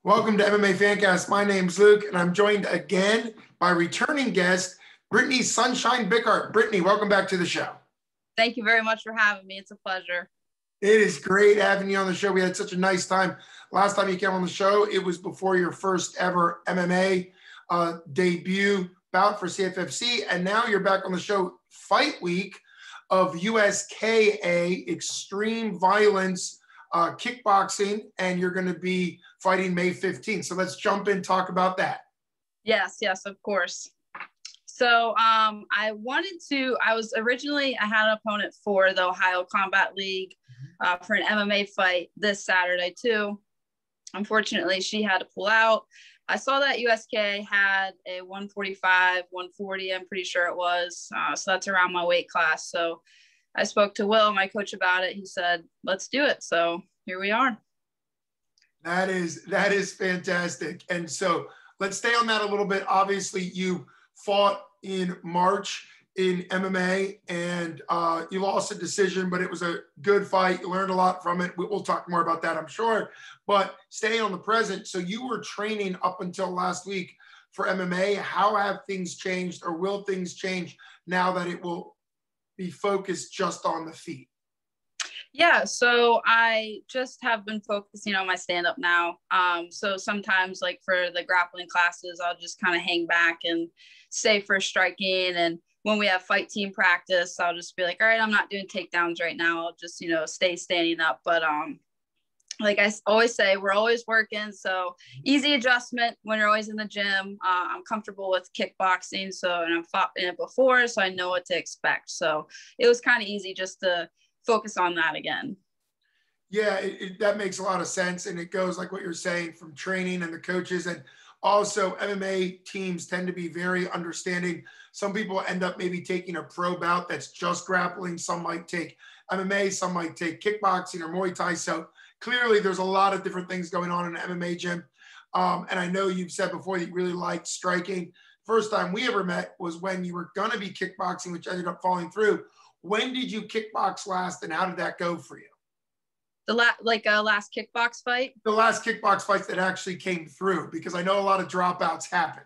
Welcome to MMA Fancast. My name's Luke, and I'm joined again by returning guest, Brittany Sunshine Bickhart. Brittany, welcome back to the show. Thank you very much for having me. It's a pleasure. It is great having you on the show. We had such a nice time. Last time you came on the show, it was before your first ever MMA debut bout for CFFC, and now you're back on the show fight week of USKA Extreme Violence Kickboxing, and you're going to be fighting May 15th. So let's jump in, talk about that. Yes, of course. So I had an opponent for the Ohio Combat League for an MMA fight this Saturday too. Unfortunately, she had to pull out. I saw that USKA had a 145, 140, I'm pretty sure it was. So that's around my weight class. So I spoke to Will, my coach, about it. He said, let's do it. So here we are. That is fantastic. And so let's stay on that a little bit. Obviously, you fought in March in MMA and you lost a decision, but it was a good fight. You learned a lot from it. We'll talk more about that, I'm sure. But staying on the present, so you were training up until last week for MMA. How have things changed, or will things change now that it will be focused just on the feet? Yeah, so I just have been focusing on my stand-up now. So sometimes, like for the grappling classes, I'll just kind of hang back and stay for striking. And when we have fight team practice, I'll just be like, all right, I'm not doing takedowns right now. I'll just, stay standing up. But like I always say, we're always working. So easy adjustment when you're always in the gym. I'm comfortable with kickboxing. And I've fought in it before, so I know what to expect. So it was kind of easy just to focus on that again. Yeah, that makes a lot of sense. And it goes like what you're saying from training and the coaches. And also MMA teams tend to be very understanding. Some people end up maybe taking a pro bout that's just grappling. Some might take MMA, some might take kickboxing or Muay Thai. So clearly there's a lot of different things going on in an MMA gym. And I know you've said before that you really liked striking. First time we ever met was when you were going to be kickboxing, which ended up falling through. When did you kickbox last, and how did that go for you? The last kickbox fight? The last kickbox fight that actually came through, because I know a lot of dropouts happen.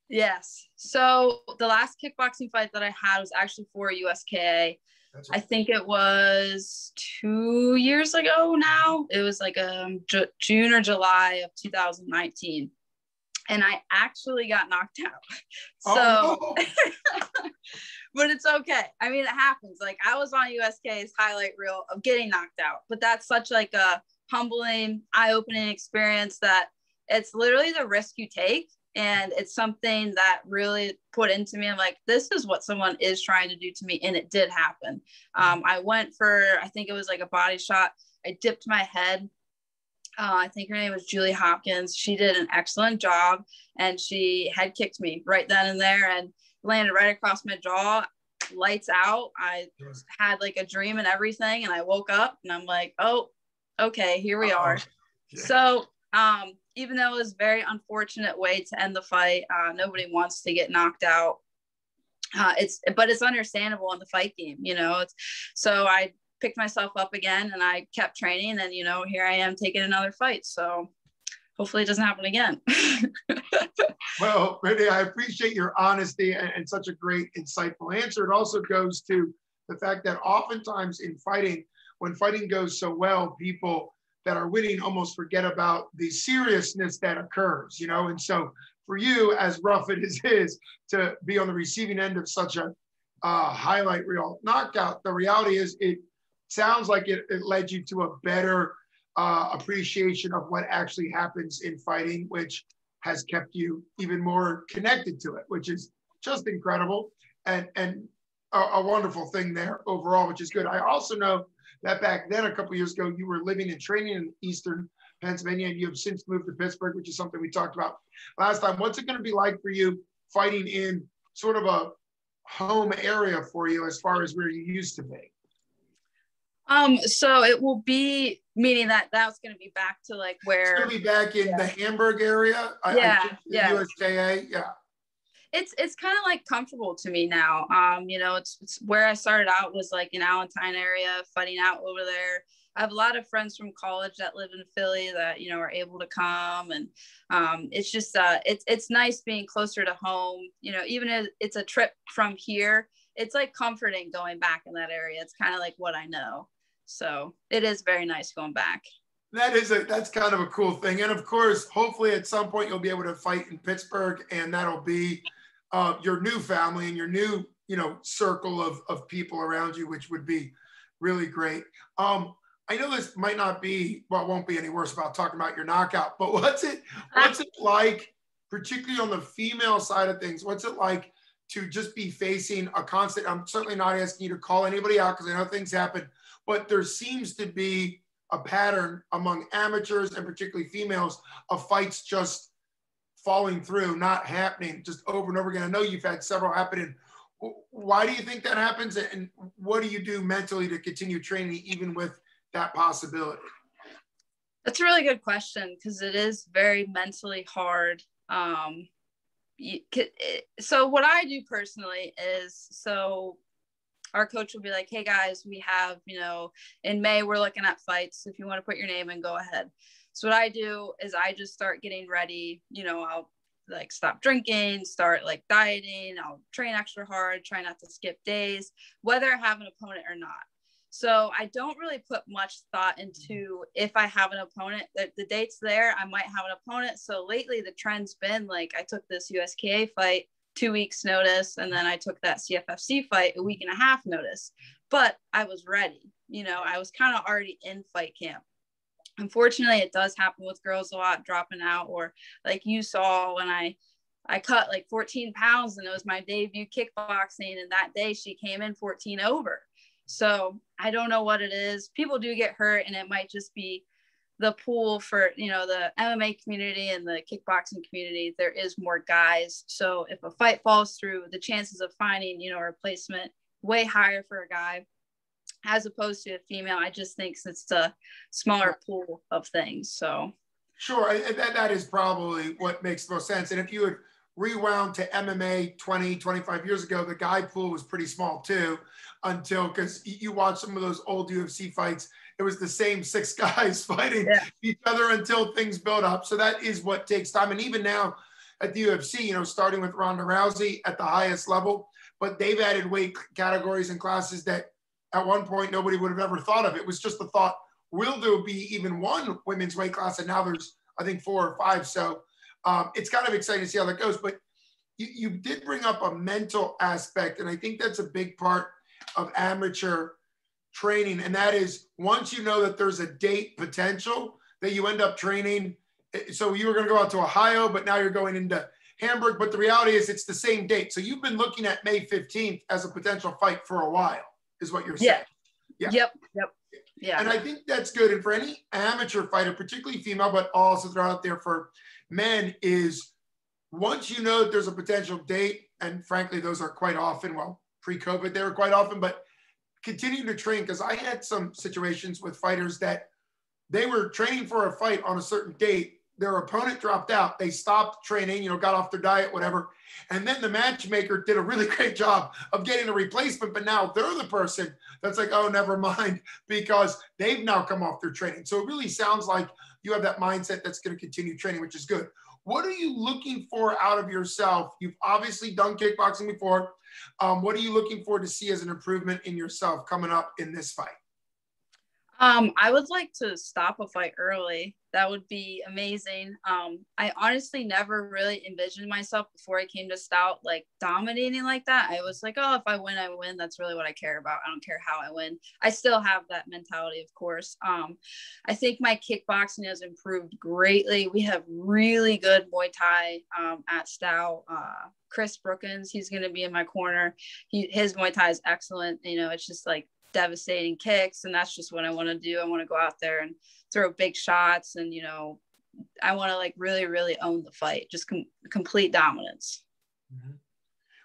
Yes. So the last kickboxing fight that I had was actually for USKA. That's right. I think it was 2 years ago now. It was like June or July of 2019. And I actually got knocked out. So, oh, no. But it's okay. I mean, it happens. Like, I was on USK's highlight reel of getting knocked out, but that's such like a humbling, eye-opening experience that it's literally the risk you take. And it's something that really put into me. I'm like, this is what someone is trying to do to me. And it did happen. I went for, I think it was like a body shot. I dipped my head. I think her name was Julie Hopkins. She did an excellent job, and she head kicked me right then and there and landed right across my jaw, lights out. I had like a dream and everything, and I woke up and I'm like, oh, okay, here we are. Yeah. So even though it was a very unfortunate way to end the fight, nobody wants to get knocked out. But it's understandable in the fight game, so I picked myself up again and I kept training, and here I am taking another fight. So hopefully it doesn't happen again. Well, Brittany, I appreciate your honesty and such a great, insightful answer. It also goes to the fact that oftentimes in fighting, when fighting goes so well, people that are winning almost forget about the seriousness that occurs, and so for you, as rough it is to be on the receiving end of such a highlight reel knockout, the reality is it sounds like it led you to a better appreciation of what actually happens in fighting, which has kept you even more connected to it, which is just incredible and a wonderful thing there overall, which is good. I also know that back then, a couple of years ago, you were living and training in Eastern Pennsylvania, and you have since moved to Pittsburgh, which is something we talked about last time. What's it going to be like for you fighting in sort of a home area for you as far as where you used to be? So it will be, meaning that's going to be back to like where it's going to be back in the Hamburg area. USKA. Yeah. It's kind of like comfortable to me now. It's where I started out was like in Allentown area, fighting out over there. I have a lot of friends from college that live in Philly that, you know, are able to come. And it's just, it's nice being closer to home, you know, even if it's a trip from here, it's like comforting going back in that area. It's kind of like what I know. So it is very nice going back. That's kind of a cool thing. And of course, hopefully at some point you'll be able to fight in Pittsburgh, and that'll be your new family and your new, you know, circle of people around you, which would be really great. I know this might not be, well, it won't be any worse about talking about your knockout, but what's it like, particularly on the female side of things? What's it like to just be facing a constant, I'm certainly not asking you to call anybody out because I know things happen, but there seems to be a pattern among amateurs and particularly females of fights just falling through, not happening, just over and over again. I know you've had several happening. Why do you think that happens? And what do you do mentally to continue training even with that possibility? That's a really good question, because it is very mentally hard. So what I do personally is, so our coach will be like, hey guys, we have, you know, in May, we're looking at fights. If you want to put your name in, go ahead. So what I do is I just start getting ready. You know, I'll like stop drinking, start like dieting. I'll train extra hard, try not to skip days, whether I have an opponent or not. So I don't really put much thought into if I have an opponent. The date's there, I might have an opponent. So lately the trend's been like, I took this USKA fight 2 weeks notice, and then I took that CFFC fight a week and a half notice, but I was ready. You know, I was kind of already in fight camp. Unfortunately, it does happen with girls a lot, dropping out, or like you saw when I cut like 14 pounds and it was my debut kickboxing, and that day she came in 14 over. So I don't know what it is. People do get hurt, and it might just be the pool for, you know, the MMA community and the kickboxing community. There is more guys. So if a fight falls through, the chances of finding, you know, a replacement way higher for a guy as opposed to a female. I just think it's a smaller pool of things. So sure, that is probably what makes the most sense. And if you had rewound to MMA 20, 25 years ago, the guy pool was pretty small too, until, because you watch some of those old UFC fights, it was the same 6 guys fighting each other until things build up. So that is what takes time. And even now at the UFC, you know, starting with Ronda Rousey at the highest level, but they've added weight categories and classes that at one point nobody would have ever thought of. It was just the thought, will there be even one women's weight class? And now there's, I think, 4 or 5. So it's kind of exciting to see how that goes. But you did bring up a mental aspect, and I think that's a big part of amateur training. And that is, once you know that there's a date potential, that you end up training. So you were going to go out to Ohio, but now you're going into Hamburg. But the reality is it's the same date. So you've been looking at May 15th as a potential fight for a while, is what you're saying. Yeah. Yep. Yeah. And I think that's good. And for any amateur fighter, particularly female, but also throw out there for men, is once you know that there's a potential date, and frankly, those are quite often, well, pre-COVID, they were quite often, but continue to train. Because I had some situations with fighters that they were training for a fight on a certain date. Their opponent dropped out. They stopped training, you know, got off their diet, whatever. And then the matchmaker did a really great job of getting a replacement. But now they're the person that's like, oh, never mind, because they've now come off their training. So it really sounds like you have that mindset that's going to continue training, which is good. What are you looking for out of yourself? You've obviously done kickboxing before. What are you looking for to see as an improvement in yourself coming up in this fight? I would like to stop a fight early. That would be amazing. I honestly never really envisioned myself before I came to Stout like dominating like that. I was like, oh, if I win, I win. That's really what I care about. I don't care how I win. I still have that mentality, of course. I think my kickboxing has improved greatly. We have really good Muay Thai at Stout. Chris Brookins, he's going to be in my corner. His Muay Thai is excellent. You know, it's just like devastating kicks, and that's just what I want to do. I want to go out there and throw big shots, and you know, I want to like really own the fight, just complete dominance.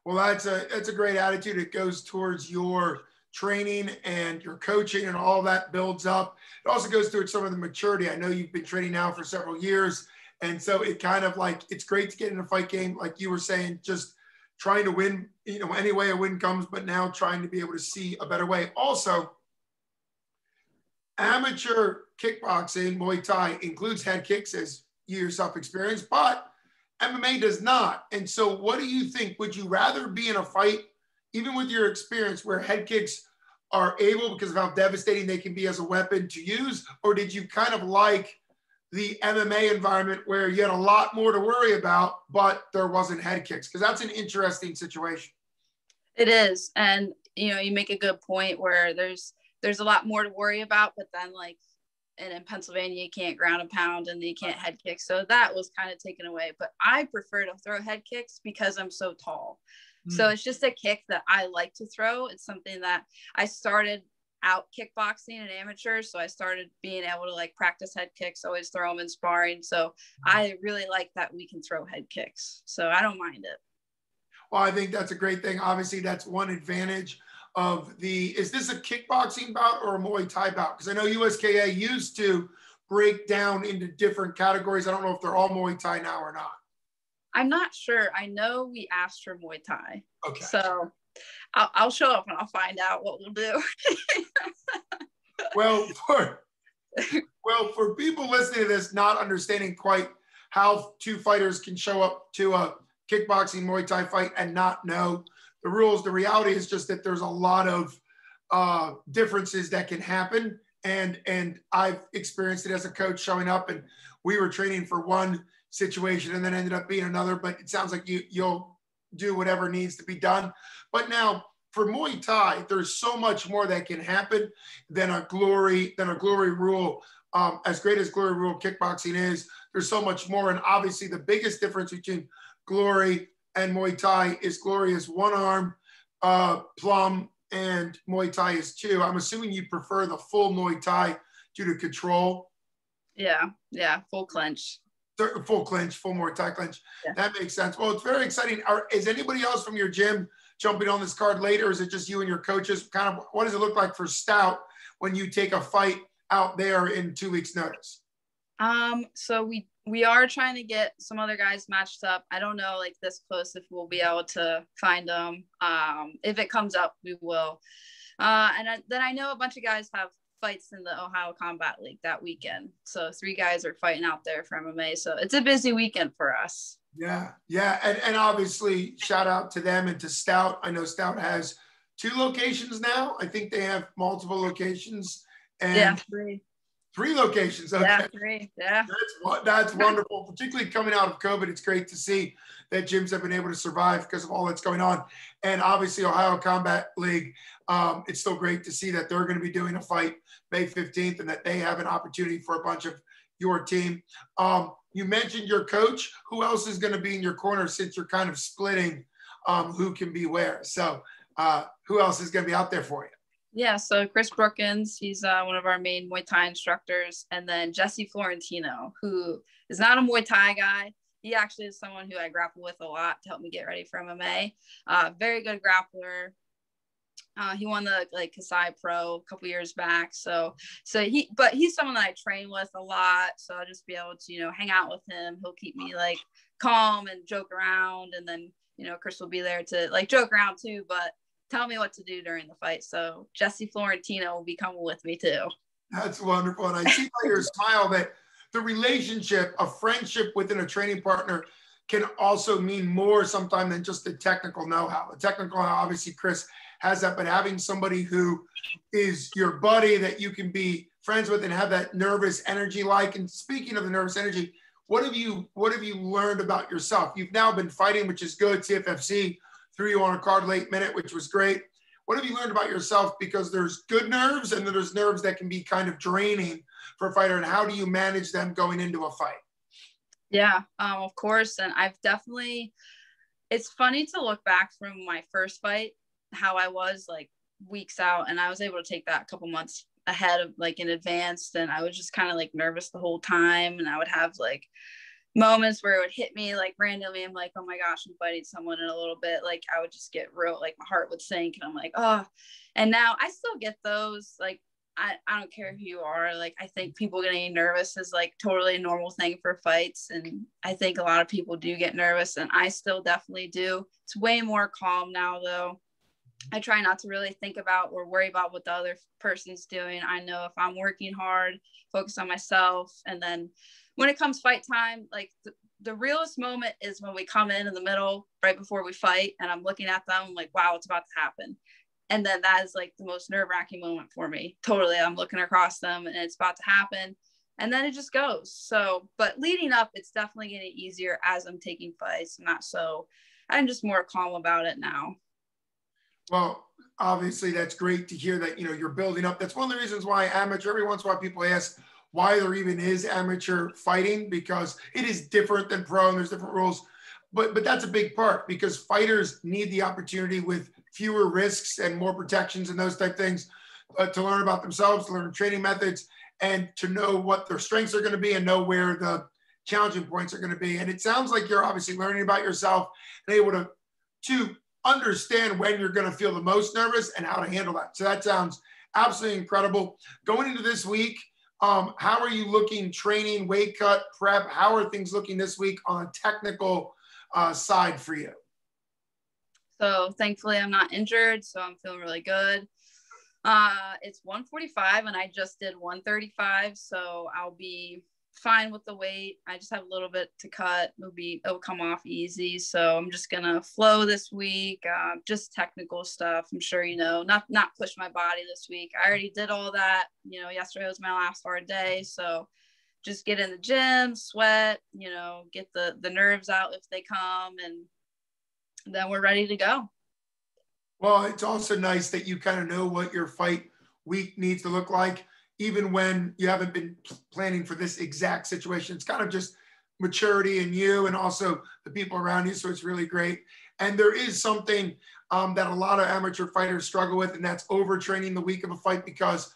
Well, that's a great attitude. It goes towards your training and your coaching, and all that builds up. It also goes towards some of the maturity. I know you've been training now for several years, and so it kind of like, it's great to get in a fight game, like you were saying, just trying to win, you know, any way a win comes, but now trying to be able to see a better way. Also, amateur kickboxing, Muay Thai includes head kicks, as you yourself experienced, but MMA does not. And so what do you think? Would you rather be in a fight, even with your experience, where head kicks are able, because of how devastating they can be as a weapon to use, or did you kind of like the MMA environment where you had a lot more to worry about, but there wasn't head kicks? Because that's an interesting situation. It is. And, you know, you make a good point where there's a lot more to worry about, but then like, and in Pennsylvania, you can't ground and pound and you can't head kick. So that was kind of taken away, but I prefer to throw head kicks because I'm so tall. So it's just a kick that I like to throw. It's something that I started out kickboxing and amateur. So I started being able to like practice head kicks, always throw them in sparring. So I really like that we can throw head kicks. So I don't mind it. Well, I think that's a great thing. Obviously, that's one advantage of is this a kickboxing bout or a Muay Thai bout? Because I know USKA used to break down into different categories. I don't know if they're all Muay Thai now or not. I'm not sure. I know we asked for Muay Thai. Okay. So I'll show up and I'll find out what we'll do. Well, for people listening to this, not understanding quite how two fighters can show up to a kickboxing Muay Thai fight and not know the rules, the reality is just that there's a lot of differences that can happen. And I've experienced it as a coach showing up, and we were training for one situation and then ended up being another, but it sounds like you'll do whatever needs to be done. But now for Muay Thai, there's so much more that can happen than a glory rule. As great as glory rule kickboxing is, there's so much more. And obviously the biggest difference between glory and Muay Thai is glory is one arm, plum, and Muay Thai is two. I'm assuming you prefer the full Muay Thai due to control. Yeah, full clinch. Full clinch, full Muay Thai clinch. Yeah. That makes sense. Well, it's very exciting. Is anybody else from your gym jumping on this card later? Or is it just you and your coaches? Kind of, what does it look like for Stout when you take a fight out there in 2 weeks' notice? So we are trying to get some other guys matched up. I don't know, like this close, if we'll be able to find them. If it comes up, we will. Then I know a bunch of guys have fights in the Ohio Combat League that weekend. So 3 guys are fighting out there for MMA. So it's a busy weekend for us. Yeah. And obviously shout out to them and to Stout. I know Stout has 2 locations now. I think they have multiple locations. And yeah, 3 locations. Okay. Yeah, 3. Yeah. That's wonderful. Particularly coming out of COVID, it's great to see that gyms have been able to survive because of all that's going on. And obviously Ohio Combat League, it's still great to see that they're going to be doing a fight May 15th and that they have an opportunity for a bunch of your team. You mentioned your coach. Who else is going to be in your corner since you're kind of splitting who can be where? So who else is going to be out there for you? Yeah, so Chris Brookins, he's one of our main Muay Thai instructors. And then Jesse Florentino, who is not a Muay Thai guy. He actually is someone who I grapple with a lot to help me get ready for MMA. Very good grappler. He won the Kasai Pro a couple years back. But he's someone that I train with a lot. So I'll just be able to, hang out with him. He'll keep me calm and joke around. And then, Chris will be there to joke around too, but tell me what to do during the fight. So Jesse Florentino will be coming with me too. That's wonderful. And I see by your smile that the relationship, a friendship within a training partner can also mean more sometimes than just the technical know-how. The technical know-how, obviously Chris has that, but having somebody who is your buddy that you can be friends with and have that nervous energy and speaking of the nervous energy, what have you learned about yourself? You've now been fighting, which is good. CFFC threw you on a card late minute, which was great. What have you learned about yourself? Because there's good nerves and then there's nerves that can be kind of draining for a fighter. And how do you manage them going into a fight? Yeah, of course. And it's funny to look back from my first fight, how I was weeks out, and I was able to take that a couple months ahead of in advance. And I was just kind of nervous the whole time. And I would have moments where it would hit me randomly. I'm like, oh my gosh, I'm fighting someone in a little bit. I would just get real, my heart would sink and I'm like, oh. And now I still get those. I don't care who you are. I think people getting nervous is totally a normal thing for fights. And I think a lot of people do get nervous and I still definitely do. It's way more calm now though. I try not to really think about or worry about what the other person's doing. I know if I'm working hard, focus on myself. And then when it comes fight time, like the realest moment is when we come in the middle right before we fight, and I'm looking at them like, wow, it's about to happen. And then that is like the most nerve-wracking moment for me. Totally. I'm looking across them and it's about to happen. And then it just goes. So, but leading up, it's definitely getting easier as I'm taking fights. I'm just more calm about it now. Well, obviously that's great to hear that, you're building up. That's one of the reasons why every once in a while people ask why there even is amateur fighting, because it is different than pro and there's different rules. But that's a big part, because fighters need the opportunity with fewer risks and more protections and those type things to learn about themselves, to learn training methods, and to know what their strengths are going to be and know where the challenging points are going to be. And it sounds like you're obviously learning about yourself and able to understand when you're going to feel the most nervous and how to handle that. So that sounds absolutely incredible. Going into this week, how are you looking, training, weight cut, prep? How are things looking this week on a technical side for you? So thankfully I'm not injured, so I'm feeling really good. It's 145 and I just did 135, so I'll be fine with the weight. I just have a little bit to cut. It'll come off easy. So I'm just gonna flow this week. Just technical stuff. I'm sure not push my body this week. I already did all that. Yesterday was my last hard day. So just get in the gym, sweat, get the nerves out if they come, and then we're ready to go. Well, it's also nice that you kind of know what your fight week needs to look like, even when you haven't been planning for this exact situation. It's kind of just maturity in you and also the people around you. So it's really great. And there is something that a lot of amateur fighters struggle with, and that's overtraining the week of a fight, because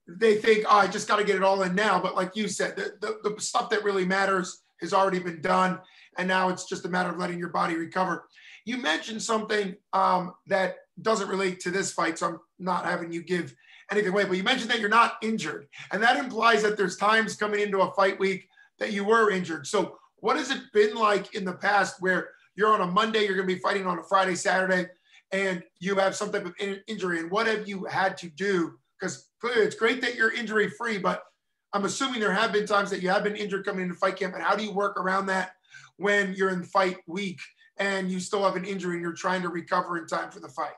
they think, oh, I just got to get it all in now. But like you said, the stuff that really matters has already been done. And now it's just a matter of letting your body recover. You mentioned something that doesn't relate to this fight, so I'm not having you give anything away, but you mentioned that you're not injured. And that implies that there's times coming into a fight week that you were injured. So what has it been like in the past where you're on a Monday, you're going to be fighting on a Friday, Saturday, and you have some type of injury? And what have you had to do? Because clearly it's great that you're injury free, but I'm assuming there have been times that you have been injured coming into fight camp. And how do you work around that when you're in fight week and you still have an injury and you're trying to recover in time for the fight?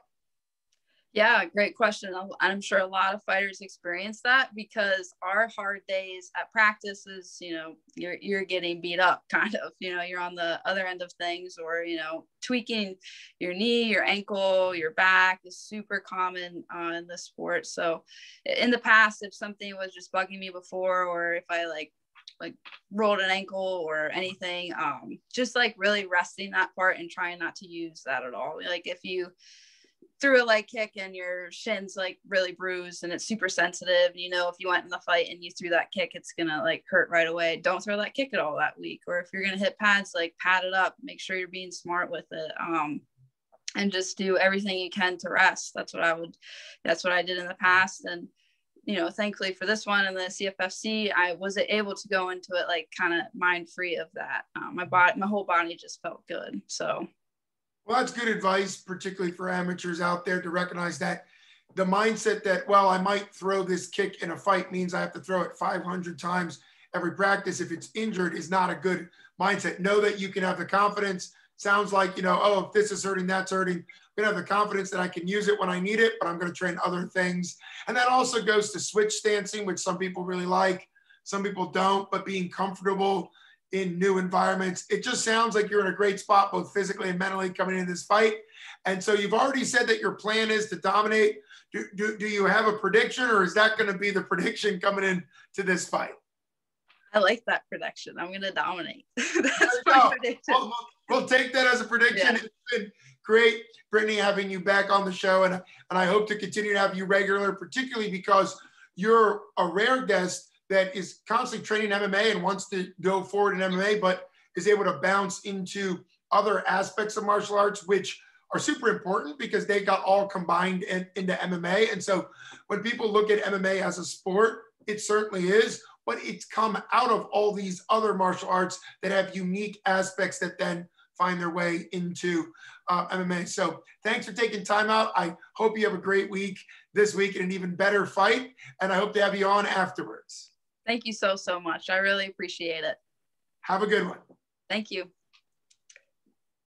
Yeah, great question. I'm sure a lot of fighters experience that, because our hard days at practice is, you're getting beat up kind of, you're on the other end of things, or, tweaking your knee, your ankle, your back is super common in the sport. So in the past, if something was just bugging me before, or if I like rolled an ankle or anything, just like really resting that part and trying not to use that at all. Like if you threw a leg kick and your shin's like really bruised and it's super sensitive, if you went in the fight and you threw that kick, it's gonna like hurt right away. Don't throw that kick at all that week. Or if you're gonna hit pads, like pad it up, make sure you're being smart with it, and just do everything you can to rest. That's what I did in the past. And thankfully for this one and the CFFC, I was able to go into it like kind of mind free of that. My whole body just felt good. So well, that's good advice, particularly for amateurs out there, to recognize that the mindset that, well, I might throw this kick in a fight means I have to throw it 500 times every practice if it's injured, is not a good mindset. Know that you can have the confidence. Sounds like, if this is hurting, that's hurting. I'm going to have the confidence that I can use it when I need it, but I'm going to train other things. And that also goes to switch stancing, which some people really like. Some people don't, but being comfortable in new environments. It just sounds like you're in a great spot, both physically and mentally, coming into this fight. And so you've already said that your plan is to dominate. Do you have a prediction, or is that going to be the prediction coming into this fight? I like that prediction. I'm going to dominate. That's my prediction. We'll take that as a prediction. Yeah. It's been great, Brittany, having you back on the show. And I hope to continue to have you regular, particularly because you're a rare guest that is constantly training MMA and wants to go forward in MMA, but is able to bounce into other aspects of martial arts, which are super important because they got all combined into MMA. And so when people look at MMA as a sport, it certainly is, but it's come out of all these other martial arts that have unique aspects that then find their way into MMA. So thanks for taking time out. I hope you have a great week this week and an even better fight. And I hope to have you on afterwards. Thank you so much. I really appreciate it. Have a good one. Thank you.